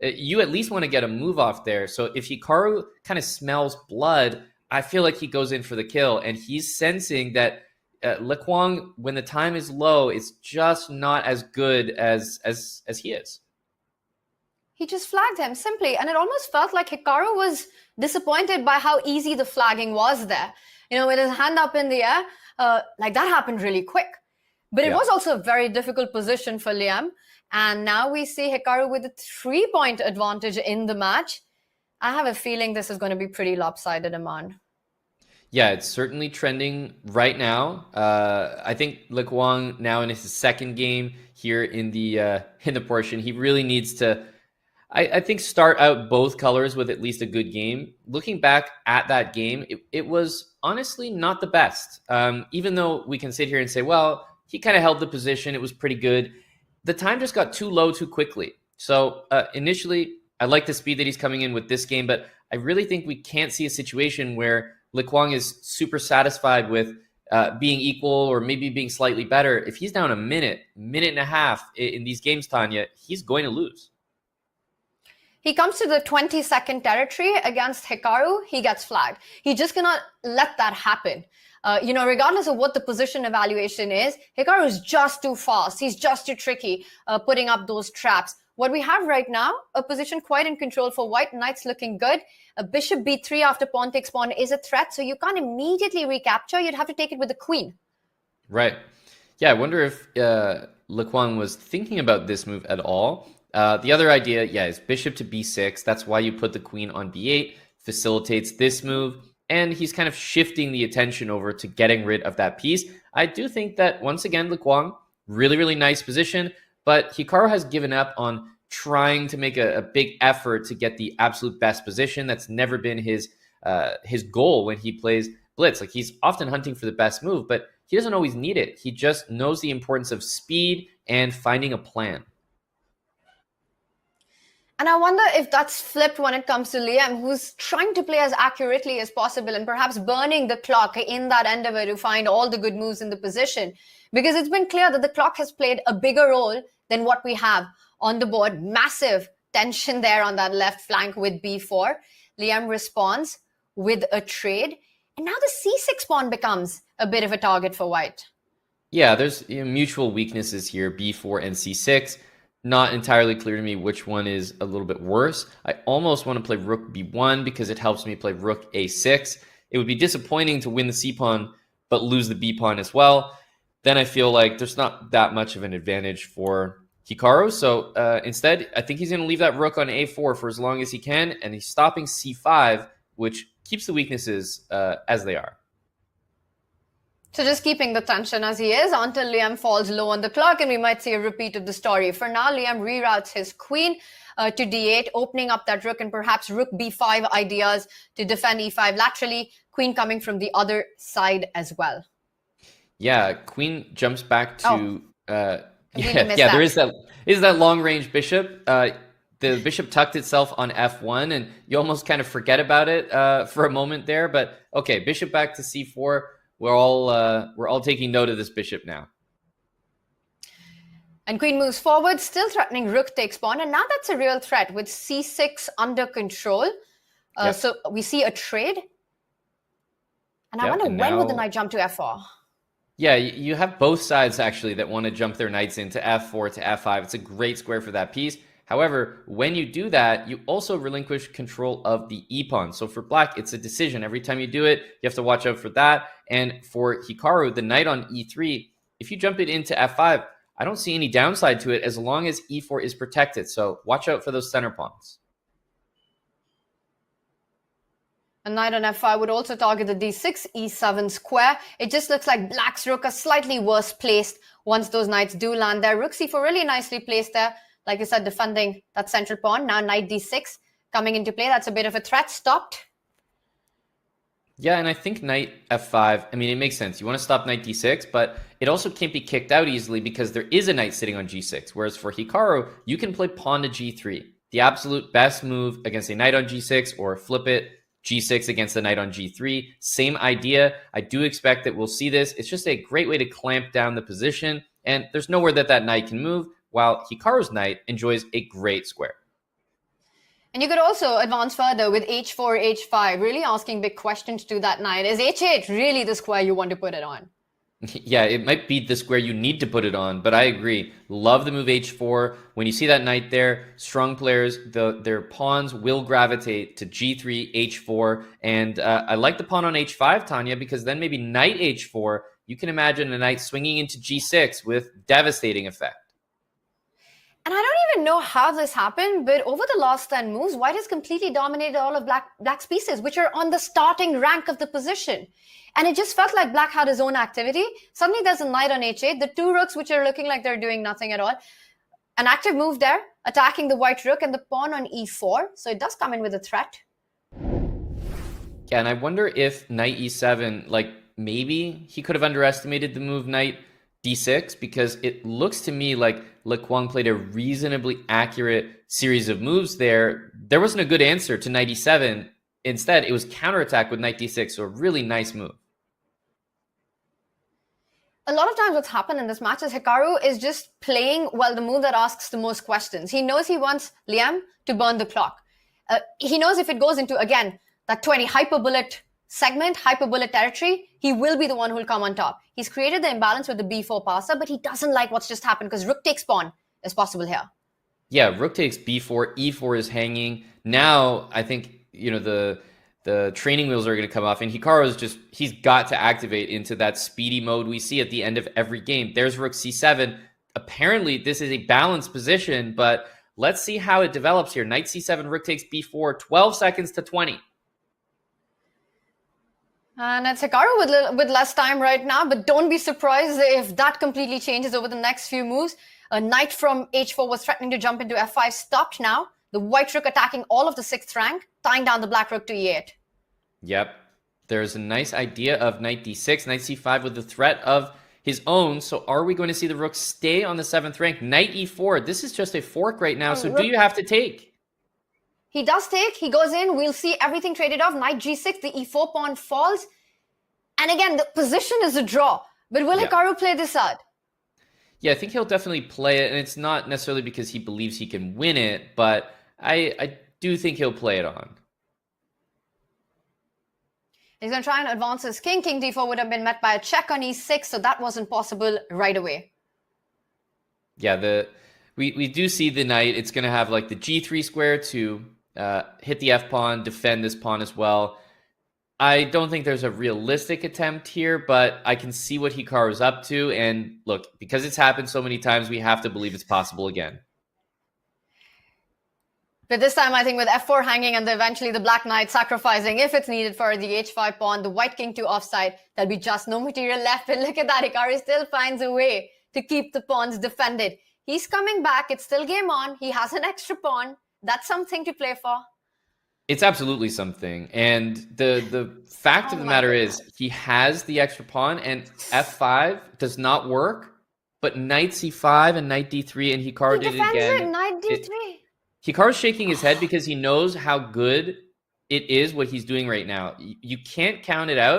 you at least want to get a move off there. So if Hikaru kind of smells blood, I feel like he goes in for the kill, and he's sensing that Quang, when the time is low, is just not as good as he is. He just flagged him simply, and it almost felt like Hikaru was disappointed by how easy the flagging was there. With his hand up in the air, like that happened really quick. But it was also a very difficult position for Liem. And now we see Hikaru with a 3-point advantage in the match. I have a feeling this is going to be pretty lopsided, Aman. Yeah, it's certainly trending right now. I think Quang now in his second game here in the portion, he really needs to, I think, start out both colors with at least a good game. Looking back at that game, it was honestly not the best. Even though we can sit here and say, well, he kind of held the position, it was pretty good. The time just got too low too quickly. So initially, I like the speed that he's coming in with this game, but I really think we can't see a situation where Quang is super satisfied with being equal or maybe being slightly better. If he's down a minute and a half in these games, Tanya, he's going to lose. He comes to the 20-second territory against Hikaru, he gets flagged. He just cannot let that happen. Regardless of what the position evaluation is, Hikaru is just too fast. He's just too tricky putting up those traps. What we have right now, a position quite in control for white. Knight's looking good. A bishop b3 after pawn takes pawn is a threat, so you can't immediately recapture. You'd have to take it with the queen. Right. Yeah, I wonder if Quang was thinking about this move at all. The other idea, is bishop to b6. That's why you put the queen on b8, facilitates this move, and he's kind of shifting the attention over to getting rid of that piece. I do think that, once again, Quang, really, really nice position, but Hikaru has given up on trying to make a big effort to get the absolute best position. That's never been his goal when he plays blitz. Like, he's often hunting for the best move, but he doesn't always need it. He just knows the importance of speed and finding a plan. And I wonder if that's flipped when it comes to Liem, who's trying to play as accurately as possible and perhaps burning the clock in that endeavor to find all the good moves in the position. Because it's been clear that the clock has played a bigger role than what we have on the board. Massive tension there on that left flank with b4. Liem responds with a trade. And now the c6 pawn becomes a bit of a target for white. Yeah, there's mutual weaknesses here, b4 and c6. Not entirely clear to me which one is a little bit worse. I almost want to play rook b1 because it helps me play rook a6. It would be disappointing to win the c pawn but lose the b pawn as well. Then I feel like there's not that much of an advantage for Hikaru. So instead, I think he's going to leave that rook on a4 for as long as he can, and he's stopping c5, which keeps the weaknesses as they are. So just keeping the tension as he is until Liem falls low on the clock, and we might see a repeat of the story. For now, Liem reroutes his queen to d8, opening up that rook and perhaps rook b5 ideas to defend e5 laterally, queen coming from the other side as well. Yeah, queen jumps back to... there is that long-range bishop. The bishop tucked itself on f1, and you almost kind of forget about it for a moment there. But okay, bishop back to c4. We're all taking note of this bishop now. And queen moves forward, still threatening rook takes pawn. And now that's a real threat with c6 under control. So we see a trade. And I wonder when would the knight jump to f4? Yeah, you have both sides actually that want to jump their knights into f4 to f5. It's a great square for that piece. However, when you do that, you also relinquish control of the e-pawn. So for black, it's a decision. Every time you do it, you have to watch out for that. And for Hikaru, the knight on e3, if you jump it into f5, I don't see any downside to it as long as e4 is protected. So watch out for those center pawns. A knight on f5 would also target the d6, e7 square. It just looks like black's rook are slightly worse placed once those knights do land there. Rook c4 really nicely placed there. Like I said, defending that central pawn. Now knight d6 coming into play. That's a bit of a threat. Stopped. Yeah, and I think knight f5, I mean, it makes sense. You want to stop knight d6, but it also can't be kicked out easily because there is a knight sitting on g6. Whereas for Hikaru, you can play pawn to g3. The absolute best move against a knight on g6, or flip it, g6 against the knight on g3. Same idea. I do expect that we'll see this. It's just a great way to clamp down the position, and there's nowhere that knight can move, while Hikaru's knight enjoys a great square. And you could also advance further with h4, h5, really asking big questions to that knight. Is h8 really the square you want to put it on? Yeah, it might be the square you need to put it on, but I agree. Love the move h4. When you see that knight there, strong players, their pawns will gravitate to g3, h4, and I like the pawn on h5, Tanya, because then maybe knight h4, you can imagine a knight swinging into g6 with devastating effect. And I don't even know how this happened, but over the last 10 moves, white has completely dominated all of black's pieces, which are on the starting rank of the position. And it just felt like black had his own activity. Suddenly there's a knight on h8, the two rooks which are looking like they're doing nothing at all. An active move there, attacking the white rook and the pawn on e4. So it does come in with a threat. Yeah, and I wonder if knight e7, like maybe he could have underestimated the move knight d6, because it looks to me like Quang played a reasonably accurate series of moves there. There wasn't a good answer to knight e7. Instead, it was counterattack with knight d6, so a really nice move. A lot of times what's happened in this match is Hikaru is just playing, well, the move that asks the most questions. He knows he wants Liem to burn the clock. He knows if it goes into, again, that 20 hyper-bullet segment, hyper-bullet territory, he will be the one who will come on top. He's created the imbalance with the b4 passer, but he doesn't like what's just happened because rook takes pawn is possible here. Yeah, rook takes b4, e4 is hanging. Now, I think, you know, the training wheels are going to come off, and he's got to activate into that speedy mode we see at the end of every game. There's rook c7. Apparently, this is a balanced position, but let's see how it develops here. Knight c7, rook takes b4, 12 seconds to 20. And it's Hikaru with less time right now, but don't be surprised if that completely changes over the next few moves. A knight from h4 was threatening to jump into f5, stopped now. The white rook attacking all of the 6th rank, tying down the black rook to e8. Yep. There's a nice idea of knight d6, knight c5 with the threat of his own. So are we going to see the rook stay on the 7th rank? Knight e4. This is just a fork right now. So do you have to take? He does take. He goes in. We'll see everything traded off. Knight g6. The e4 pawn falls. And again, the position is a draw. But will Hikaru play this out? Yeah, I think he'll definitely play it. And it's not necessarily because he believes he can win it. But I do think he'll play it on. He's going to try and advance his king. King d4 would have been met by a check on e6. So that wasn't possible right away. Yeah, we do see the knight. It's going to have like the g3 square to hit the f-pawn, defend this pawn as well. I don't think there's a realistic attempt here, but I can see what Hikaru's up to. And look, because it's happened so many times, we have to believe it's possible again. But this time, I think with f4 hanging and eventually the black knight sacrificing, if it's needed for the h5 pawn, the white king to offside, there'll be just no material left. But look at that, Hikaru still finds a way to keep the pawns defended. He's coming back. It's still game on. He has an extra pawn. That's something to play for. It's absolutely something. And the fact of the matter is he has the extra pawn, and f5 does not work, but knight c5 and knight d3, and Hikaru did it again. Knight d3. Hikaru's shaking his head because he knows how good it is what he's doing right now. You can't count it out.